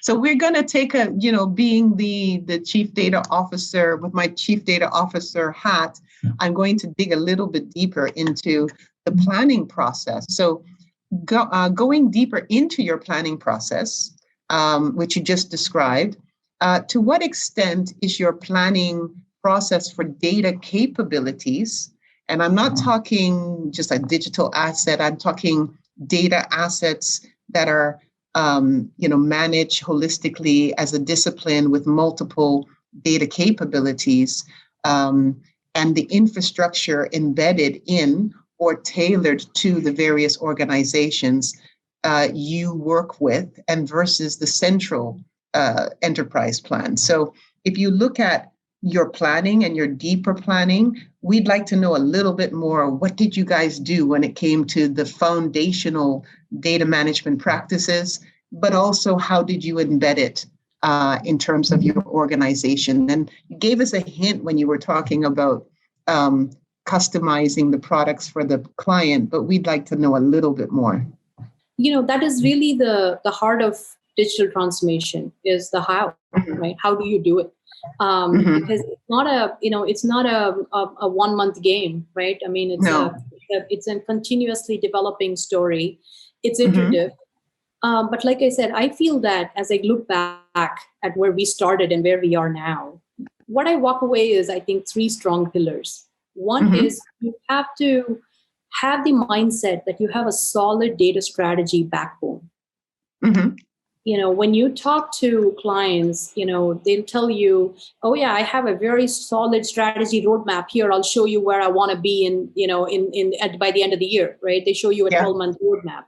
So we're going to take a, being the chief data officer, with my chief data officer hat, I'm going to dig a little bit deeper into the planning process. So going deeper into your planning process, which you just described, to what extent is your planning process for data capabilities? And I'm not talking just a digital asset, I'm talking data assets that are managed holistically as a discipline with multiple data capabilities, and the infrastructure embedded in or tailored to the various organizations you work with, and versus the central enterprise plan. So if you look at your planning and your deeper planning, we'd like to know a little bit more. What did you guys do when it came to the foundational data management practices, but also how did you embed it in terms of your organization? And you gave us a hint when you were talking about customizing the products for the client, but we'd like to know a little bit more. That is really the heart of digital transformation, is the how, right? How do you do it? Because it's not a 1 month game, right? I mean, it's a continuously developing story. It's iterative. But like I said, I feel that as I look back at where we started and where we are now, what I walk away is, I think, 3 strong pillars. One is you have to have the mindset that you have a solid data strategy backbone. When you talk to clients, they'll tell you, oh yeah, I have a very solid strategy roadmap here. I'll show you where I want to be by the end of the year, right? They show you a 12-month roadmap.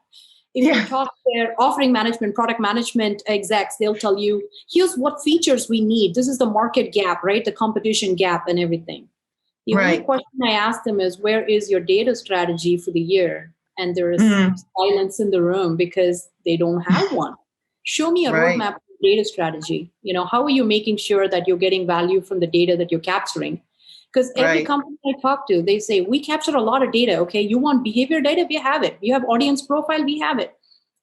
If you talk to their offering management, product management execs, they'll tell you, here's what features we need. This is the market gap, right? The competition gap and everything. The only question I ask them is, where is your data strategy for the year? And there is silence in the room because they don't have one. Show me a roadmap for data strategy. How are you making sure that you're getting value from the data that you're capturing? Because every company I talk to, they say, we capture a lot of data. Okay, you want behavior data? We have it. You have audience profile? We have it.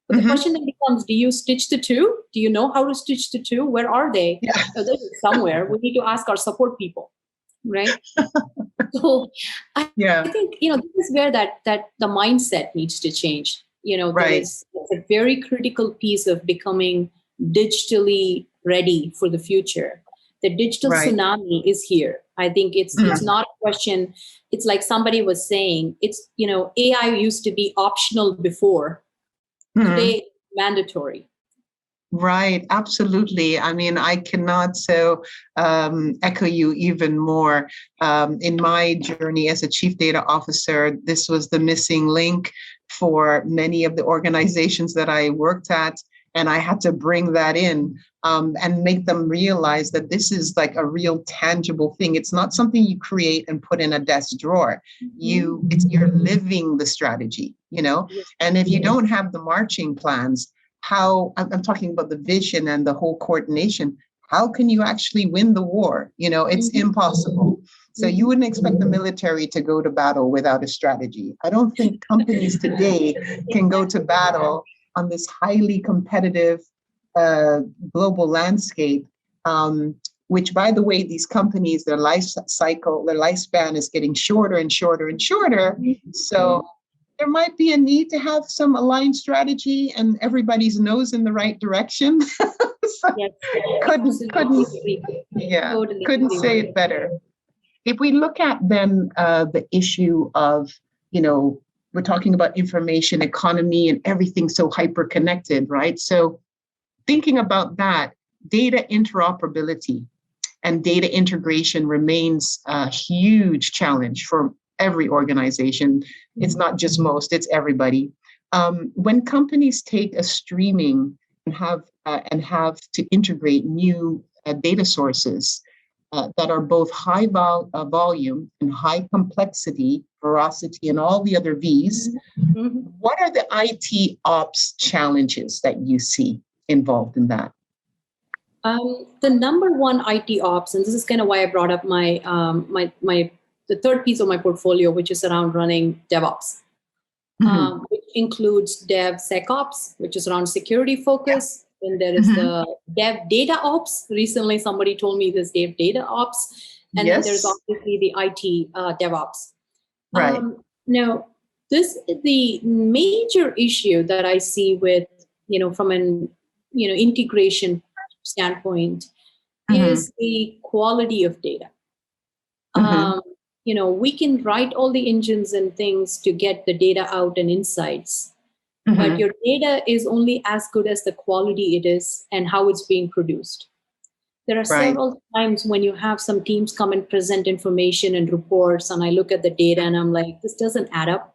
But the question then becomes, do you stitch the two? Do you know how to stitch the two? Where are they? They're somewhere. We need to ask our support people, right? So I think, this is where that the mindset needs to change. There is a very critical piece of becoming digitally ready for the future. The digital tsunami is here. I think it's not a question. It's like somebody was saying, it's, AI used to be optional before. Today, it's mandatory. Right, absolutely. I mean, I cannot echo you even more. In my journey as a chief data officer, this was the missing link for many of the organizations that I worked at. And I had to bring that in and make them realize that this is like a real tangible thing. It's not something you create and put in a desk drawer. You're living the strategy, And if you don't have the marching plans, how I'm talking about the vision and the whole coordination, how can you actually win the war? It's impossible. So you wouldn't expect the military to go to battle without a strategy. I don't think companies today can go to battle on this highly competitive global landscape, which, by the way, these companies, their lifespan is getting shorter and shorter and shorter. So there might be a need to have some aligned strategy and everybody's nose in the right direction. Couldn't say it better. If we look at then the issue of, we're talking about information economy and everything so hyper connected, right? So thinking about that, data interoperability and data integration remains a huge challenge for every organization. It's not just most, it's everybody. When companies take a streaming and have to integrate new data sources that are both high volume and high complexity, veracity, and all the other V's, what are the IT ops challenges that you see involved in that? The number one IT ops, and this is kind of why I brought up my the third piece of my portfolio, which is around running DevOps, which includes DevSecOps, which is around security focus, then there is the dev data ops. Recently, somebody told me this dev data ops. And then there's obviously the IT DevOps. Right. Now, this is the major issue that I see with, from an, integration standpoint is the quality of data. We can write all the engines and things to get the data out and insights, but your data is only as good as the quality it is and how it's being produced. There are several times when you have some teams come and present information and reports, and I look at the data and I'm like, this doesn't add up.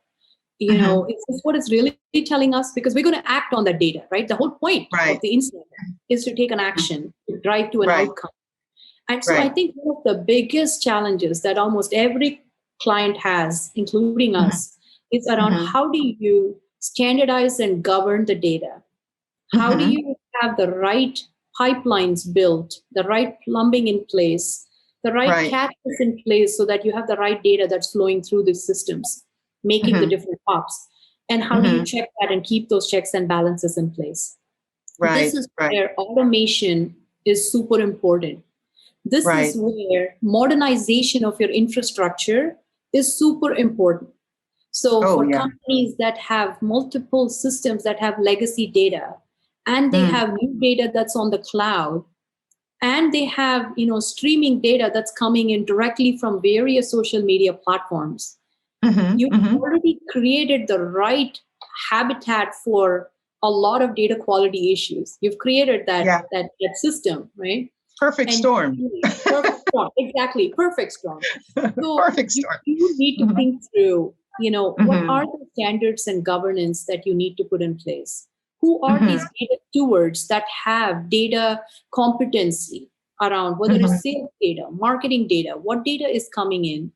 Is this what it's really telling us? Because we're going to act on that data, right? The whole point of the insight is to take an action, to drive to an outcome. And so I think one of the biggest challenges that almost every client has, including us, is around how do you standardize and govern the data? How do you have the right pipelines built, the right plumbing in place, the right catches in place so that you have the right data that's flowing through the systems, making the different pops? And how do you check that and keep those checks and balances in place? This is where automation is super important. This is where modernization of your infrastructure is super important. So for companies that have multiple systems that have legacy data, and they have new data that's on the cloud, and they have streaming data that's coming in directly from various social media platforms, you've already created the right habitat for a lot of data quality issues. You've created that system, right? Perfect storm. Perfect storm. Exactly. Perfect storm. So perfect storm. You need to think through, what are the standards and governance that you need to put in place? Who are these data stewards that have data competency around whether it's sales data, marketing data, what data is coming in?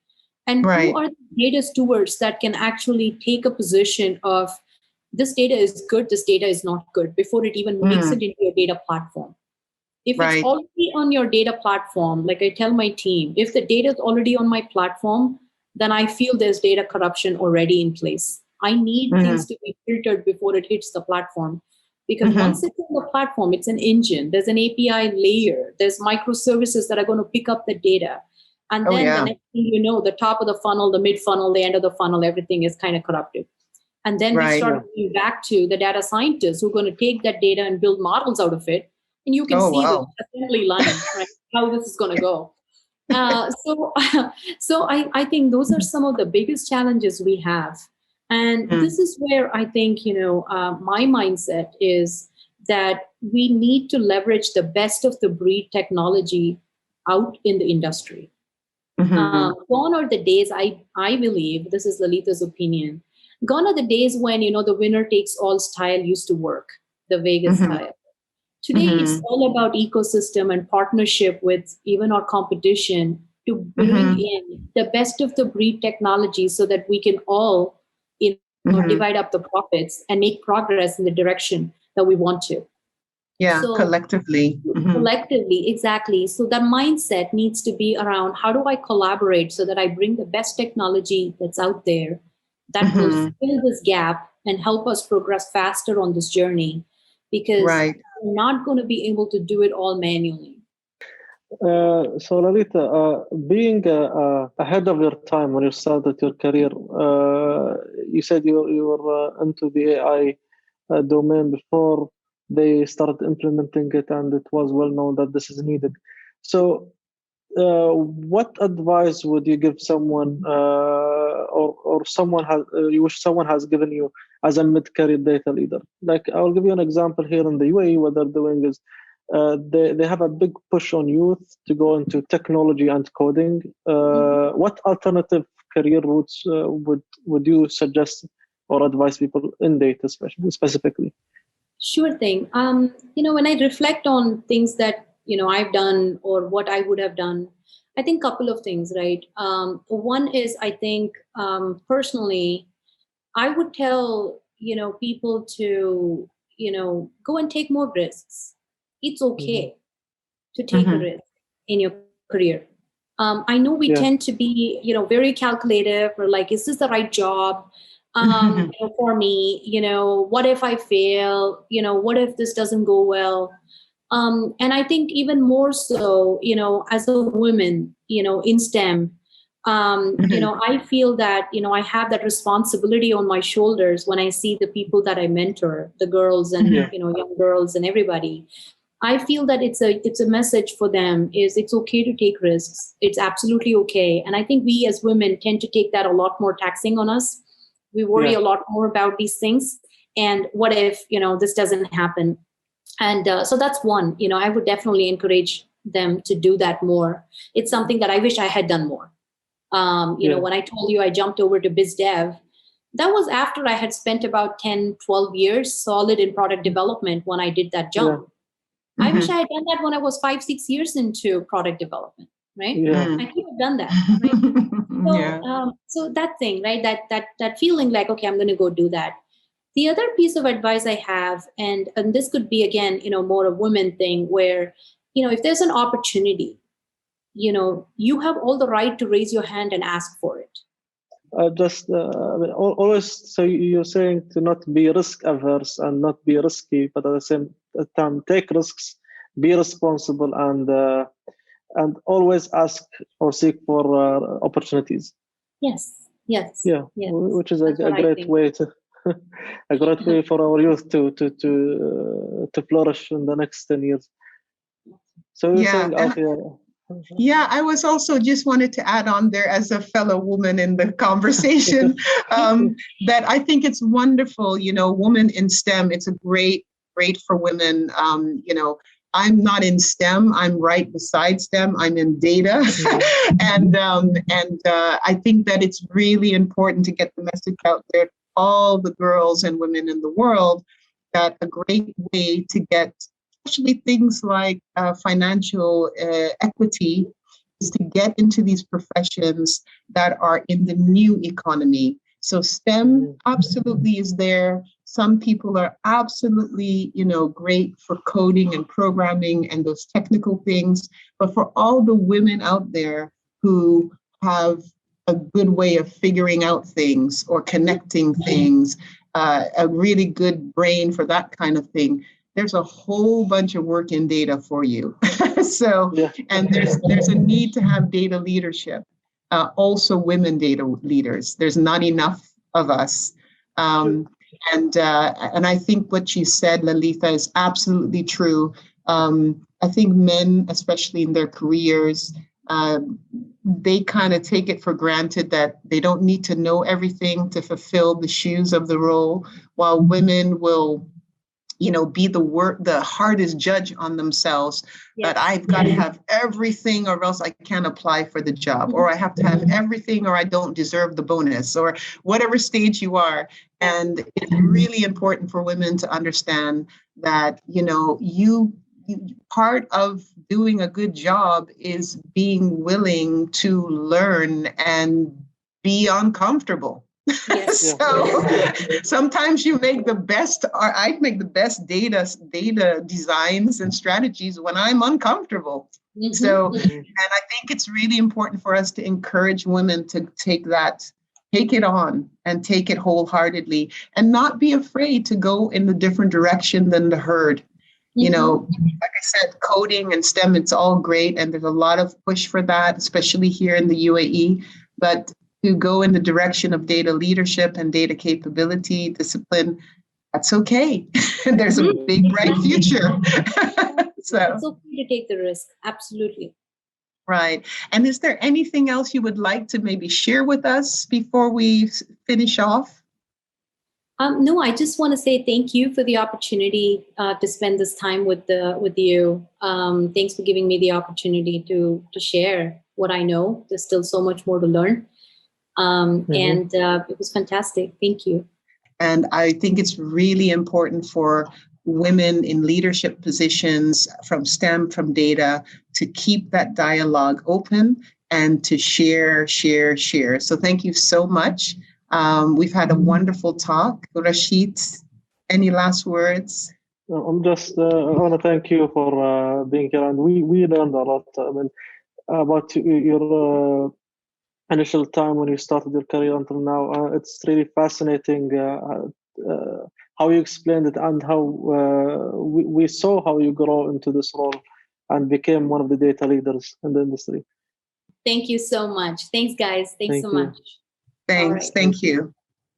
And who are the data stewards that can actually take a position of this data is good, this data is not good before it even makes it into your data platform? If it's already on your data platform, like I tell my team, if the data is already on my platform, then I feel there's data corruption already in place. I need things to be filtered before it hits the platform. Because once it's on the platform, it's an engine. There's an API layer. There's microservices that are going to pick up the data. And then the next thing you know, the top of the funnel, the mid funnel, the end of the funnel, everything is kind of corrupted. And then we start going back to the data scientists who are going to take that data and build models out of it. And you can see the assembly line, right? How this is going to go. So I think those are some of the biggest challenges we have. And this is where I think, my mindset is that we need to leverage the best of the breed technology out in the industry. Gone are the days, I believe, this is Lalitha's opinion, gone are the days when, the winner takes all style used to work, the Vegas style. Today, it's all about ecosystem and partnership with even our competition to bring in the best of the breed technology so that we can all divide up the profits and make progress in the direction that we want to. Yeah, so, collectively. Collectively, exactly. So that mindset needs to be around how do I collaborate so that I bring the best technology that's out there that will fill this gap and help us progress faster on this journey, because we're not going to be able to do it all manually. So Lalitha, being ahead of your time when you started your career, you said you were into the AI domain before they started implementing it, and it was well known that this is needed. So what advice would you give someone or someone you wish someone has given you as a mid-career data leader? Like, I'll give you an example here in the UAE. What they're doing is they have a big push on youth to go into technology and coding. What alternative career routes would you suggest or advise people in data specifically? Sure thing. When I reflect on things that I've done or what I would have done, I think a couple of things, right? One is, I think personally, I would tell people to go and take more risks. It's okay to take a risk in your career. I know we tend to be very calculative, or like, is this the right job? for me, what if I fail? What if this doesn't go well? And I think even more so, as a woman, in STEM, I feel that, I have that responsibility on my shoulders when I see the people that I mentor, the girls and, young girls and everybody. I feel that it's a message for them is it's okay to take risks. It's absolutely okay. And I think we as women tend to take that a lot more taxing on us. We worry a lot more about these things. And what if, this doesn't happen? And so that's one, I would definitely encourage them to do that more. It's something that I wish I had done more. When I told you I jumped over to biz dev, that was after I had spent about 10, 12 years solid in product development when I did that jump. Yeah. I wish I had done that when I was 5, 6 years into product development, right? Yeah. I could have done that, right? So that thing, right? That feeling like, okay, I'm going to go do that. The other piece of advice I have, and this could be, again, more a woman thing where, if there's an opportunity, you have all the right to raise your hand and ask for it. Always, so you're saying to not be risk averse and not be risky, but at the same time take risks, be responsible, and always ask or seek for opportunities. Yes. Yeah. Which is a great way to a great way for our youth to flourish in the next 10 years. So you're saying out here. Yeah, I was also just wanted to add on there as a fellow woman in the conversation that I think it's wonderful, woman in STEM. It's a great for women. I'm not in STEM. I'm right beside STEM. I'm in data. and I think that it's really important to get the message out there to all the girls and women in the world that a great way to get especially things like financial equity is to get into these professions that are in the new economy. So STEM absolutely is there. Some people are absolutely, great for coding and programming and those technical things. But for all the women out there who have a good way of figuring out things or connecting things, a really good brain for that kind of thing, there's a whole bunch of work in data for you. And there's a need to have data leadership. Also women data leaders. There's not enough of us. And I think what you said, Lalitha, is absolutely true. I think men, especially in their careers, they kind of take it for granted that they don't need to know everything to fulfill the shoes of the role, while women will be the hardest judge on themselves. That I've got to have everything or else I can't apply for the job, or I have to have everything or I don't deserve the bonus, or whatever stage you are. And it's really important for women to understand that, you part of doing a good job is being willing to learn and be uncomfortable. Yes. So sometimes you make the best, or I make the best data designs and strategies when I'm uncomfortable. So, and I think it's really important for us to encourage women to take it on and take it wholeheartedly and not be afraid to go in a different direction than the herd. Like I said, coding and STEM, it's all great. And there's a lot of push for that, especially here in the UAE. But to go in the direction of data leadership and data capability, discipline, that's okay. There's a big, bright future. So it's okay to take the risk. Absolutely. Right. And is there anything else you would like to maybe share with us before we finish off? No, I just want to say thank you for the opportunity to spend this time with you. Thanks for giving me the opportunity to share what I know. There's still so much more to learn. And it was fantastic. Thank you. And I think it's really important for women in leadership positions from STEM, from data, to keep that dialogue open and to share. So thank you so much. We've had a wonderful talk. Rashid, any last words? I'm just, I want to thank you for being here. And we learned a lot about your initial time when you started your career until now. It's really fascinating how you explained it, and how we saw how you grow into this role and became one of the data leaders in the industry. Thank you so much. Thanks, guys. Thanks Thank so you. much. Thanks. All right. Thank you.